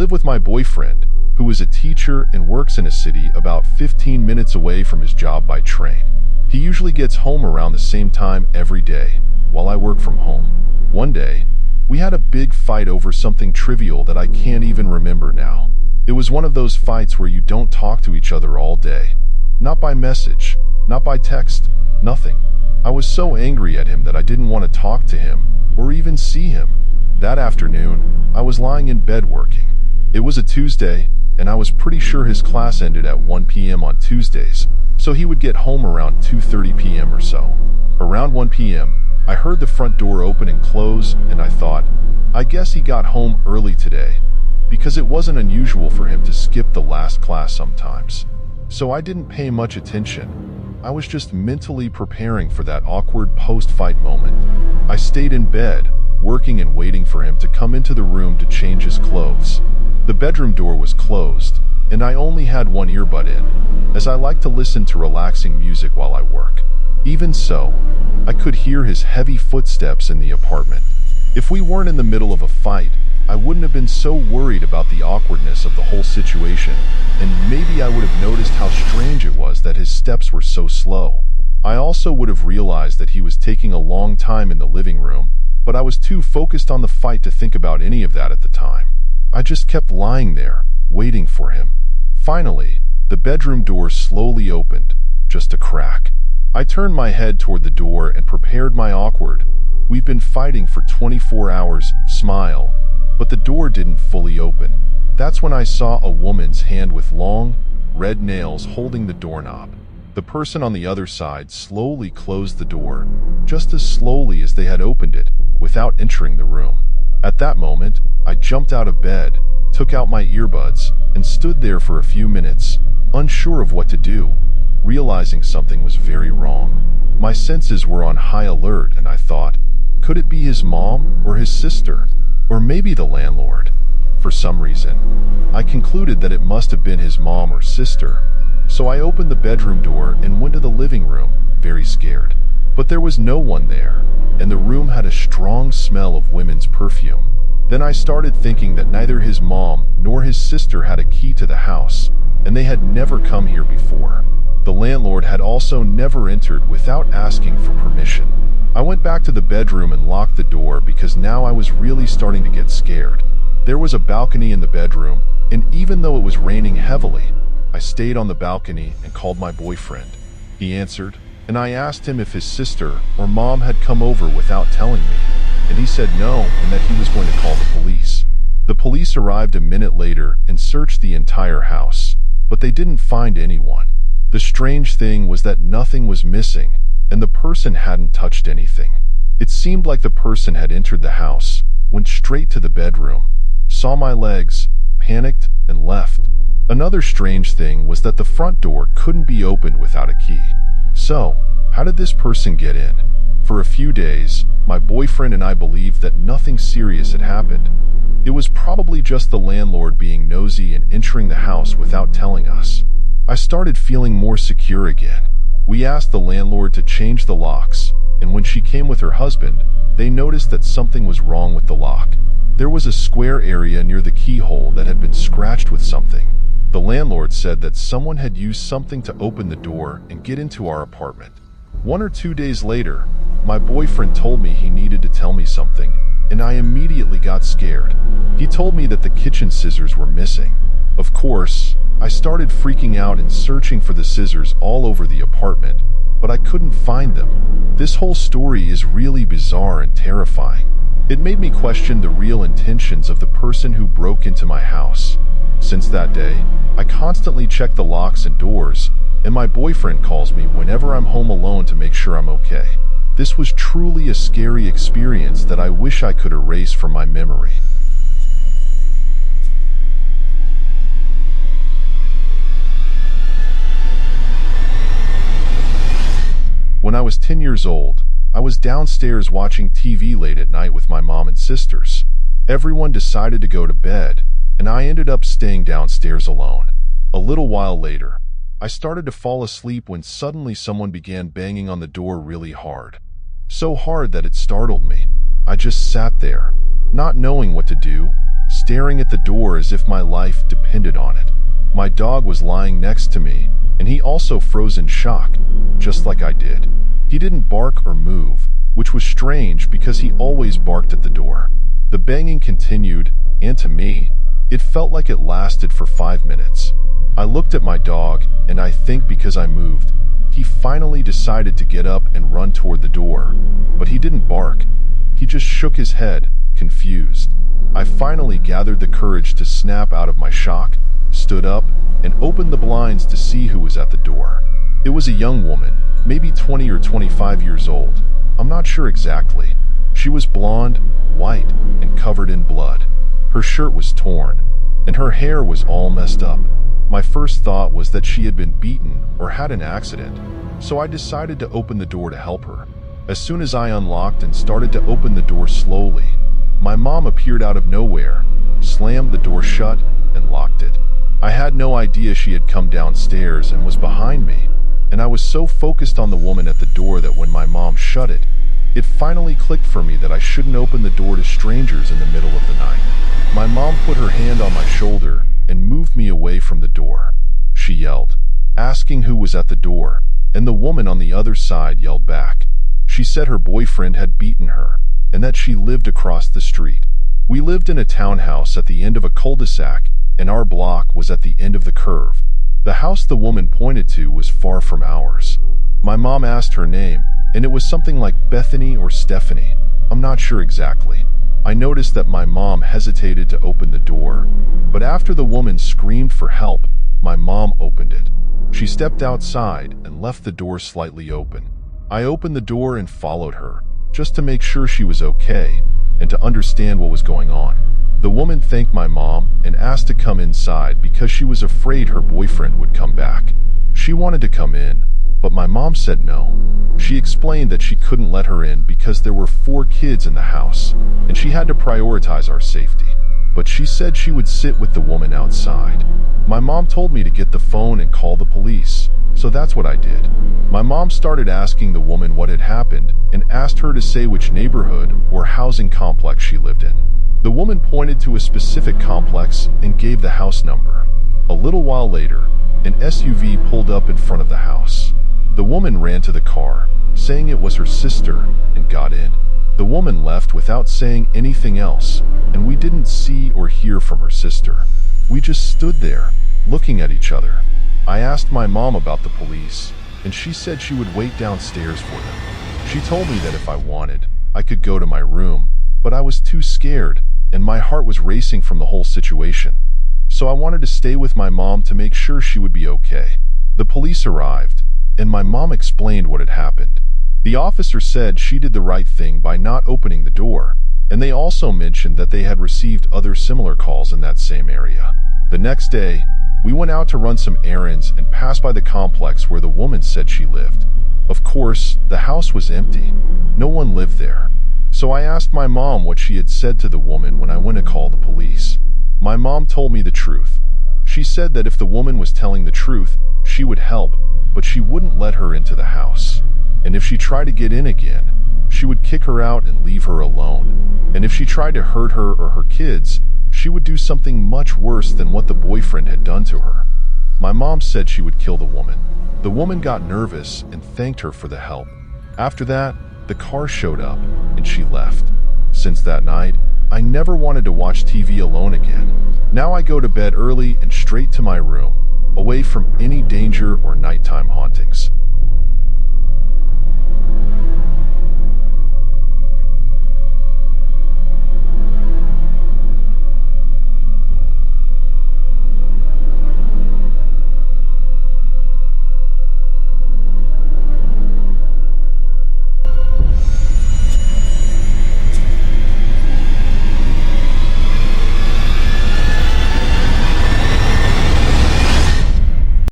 live with my boyfriend, who is a teacher and works in a city about 15 minutes away from his job by train. He usually gets home around the same time every day, while I work from home. One day, we had a big fight over something trivial that I can't even remember now. It was one of those fights where you don't talk to each other all day. Not by message, not by text, nothing. I was so angry at him that I didn't want to talk to him, or even see him. That afternoon, I was lying in bed working. It was a Tuesday, and I was pretty sure his class ended at 1 p.m. on Tuesdays, so he would get home around 2:30 p.m. or so. Around 1 p.m., I heard the front door open and close, and I thought, I guess he got home early today, because it wasn't unusual for him to skip the last class sometimes. So I didn't pay much attention. I was just mentally preparing for that awkward post-fight moment. I stayed in bed, working and waiting for him to come into the room to change his clothes. The bedroom door was closed, and I only had one earbud in, as I like to listen to relaxing music while I work. Even so, I could hear his heavy footsteps in the apartment. If we weren't in the middle of a fight, I wouldn't have been so worried about the awkwardness of the whole situation, and maybe I would have noticed how strange it was that his steps were so slow. I also would have realized that he was taking a long time in the living room, but I was too focused on the fight to think about any of that at the time. I just kept lying there, waiting for him. Finally, the bedroom door slowly opened, just a crack. I turned my head toward the door and prepared my awkward, "We've been fighting for 24 hours, smile." But the door didn't fully open. That's when I saw a woman's hand with long, red nails holding the doorknob. The person on the other side slowly closed the door, just as slowly as they had opened it, without entering the room. At that moment, I jumped out of bed, took out my earbuds, and stood there for a few minutes, unsure of what to do, realizing something was very wrong. My senses were on high alert, and I thought, could it be his mom or his sister? Or maybe the landlord? For some reason, I concluded that it must have been his mom or sister. So I opened the bedroom door and went to the living room, very scared. But there was no one there, and the room had a strong smell of women's perfume. Then I started thinking that neither his mom nor his sister had a key to the house, and they had never come here before. The landlord had also never entered without asking for permission. I went back to the bedroom and locked the door because now I was really starting to get scared. There was a balcony in the bedroom, and even though it was raining heavily, I stayed on the balcony and called my boyfriend. He answered, and I asked him if his sister or mom had come over without telling me, and he said no and that he was going to call the police. The police arrived a minute later and searched the entire house, but they didn't find anyone. The strange thing was that nothing was missing, and the person hadn't touched anything. It seemed like the person had entered the house, went straight to the bedroom, saw my legs, panicked, and left. Another strange thing was that the front door couldn't be opened without a key. So, how did this person get in? For a few days, my boyfriend and I believed that nothing serious had happened. It was probably just the landlord being nosy and entering the house without telling us. I started feeling more secure again. We asked the landlord to change the locks, and when she came with her husband, they noticed that something was wrong with the lock. There was a square area near the keyhole that had been scratched with something. The landlord said that someone had used something to open the door and get into our apartment. 1 or 2 days later, my boyfriend told me he needed to tell me something, and I immediately got scared. He told me that the kitchen scissors were missing. Of course, I started freaking out and searching for the scissors all over the apartment, but I couldn't find them. This whole story is really bizarre and terrifying. It made me question the real intentions of the person who broke into my house. Since that day, I constantly check the locks and doors, and my boyfriend calls me whenever I'm home alone to make sure I'm okay. This was truly a scary experience that I wish I could erase from my memory. When I was 10 years old, I was downstairs watching TV late at night with my mom and sisters. Everyone decided to go to bed, and I ended up staying downstairs alone. A little while later, I started to fall asleep when suddenly someone began banging on the door really hard. So hard that it startled me. I just sat there, not knowing what to do, staring at the door as if my life depended on it. My dog was lying next to me, and he also froze in shock, just like I did. He didn't bark or move, which was strange because he always barked at the door. The banging continued, and to me, it felt like it lasted for 5 minutes. I looked at my dog, and I think because I moved, he finally decided to get up and run toward the door. But he didn't bark. He just shook his head, confused. I finally gathered the courage to snap out of my shock, stood up, and opened the blinds to see who was at the door. It was a young woman, maybe 20 or 25 years old. I'm not sure exactly. She was blonde, white, and covered in blood. Her shirt was torn, and her hair was all messed up. My first thought was that she had been beaten or had an accident, so I decided to open the door to help her. As soon as I unlocked and started to open the door slowly, my mom appeared out of nowhere, slammed the door shut, and locked it. I had no idea she had come downstairs and was behind me, and I was so focused on the woman at the door that when my mom shut it, it finally clicked for me that I shouldn't open the door to strangers in the middle of the night. My mom put her hand on my shoulder and moved me away from the door. She yelled, asking who was at the door, and the woman on the other side yelled back. She said her boyfriend had beaten her, and that she lived across the street. We lived in a townhouse at the end of a cul-de-sac, and our block was at the end of the curve. The house the woman pointed to was far from ours. My mom asked her name, and it was something like Bethany or Stephanie. I'm not sure exactly. I noticed that my mom hesitated to open the door, but after the woman screamed for help, my mom opened it. She stepped outside and left the door slightly open. I opened the door and followed her, just to make sure she was okay and to understand what was going on. The woman thanked my mom and asked to come inside because she was afraid her boyfriend would come back. She wanted to come in, but my mom said no. She explained that she couldn't let her in because there were 4 kids in the house, and she had to prioritize our safety. But she said she would sit with the woman outside. My mom told me to get the phone and call the police, so that's what I did. My mom started asking the woman what had happened and asked her to say which neighborhood or housing complex she lived in. The woman pointed to a specific complex and gave the house number. A little while later, an SUV pulled up in front of the house. The woman ran to the car, saying it was her sister, and got in. The woman left without saying anything else, and we didn't see or hear from her sister. We just stood there, looking at each other. I asked my mom about the police, and she said she would wait downstairs for them. She told me that if I wanted, I could go to my room, but I was too scared, and my heart was racing from the whole situation. So I wanted to stay with my mom to make sure she would be okay. The police arrived, and my mom explained what had happened. The officer said she did the right thing by not opening the door, and they also mentioned that they had received other similar calls in that same area. The next day, we went out to run some errands and passed by the complex where the woman said she lived. Of course, the house was empty. No one lived there. So I asked my mom what she had said to the woman when I went to call the police. My mom told me the truth. She said that if the woman was telling the truth, she would help, but she wouldn't let her into the house. And if she tried to get in again, she would kick her out and leave her alone. And if she tried to hurt her or her kids, she would do something much worse than what the boyfriend had done to her. My mom said she would kill the woman. The woman got nervous and thanked her for the help. After that, the car showed up and she left. Since that night, I never wanted to watch TV alone again. Now I go to bed early and straight to my room, away from any danger or nighttime haunting.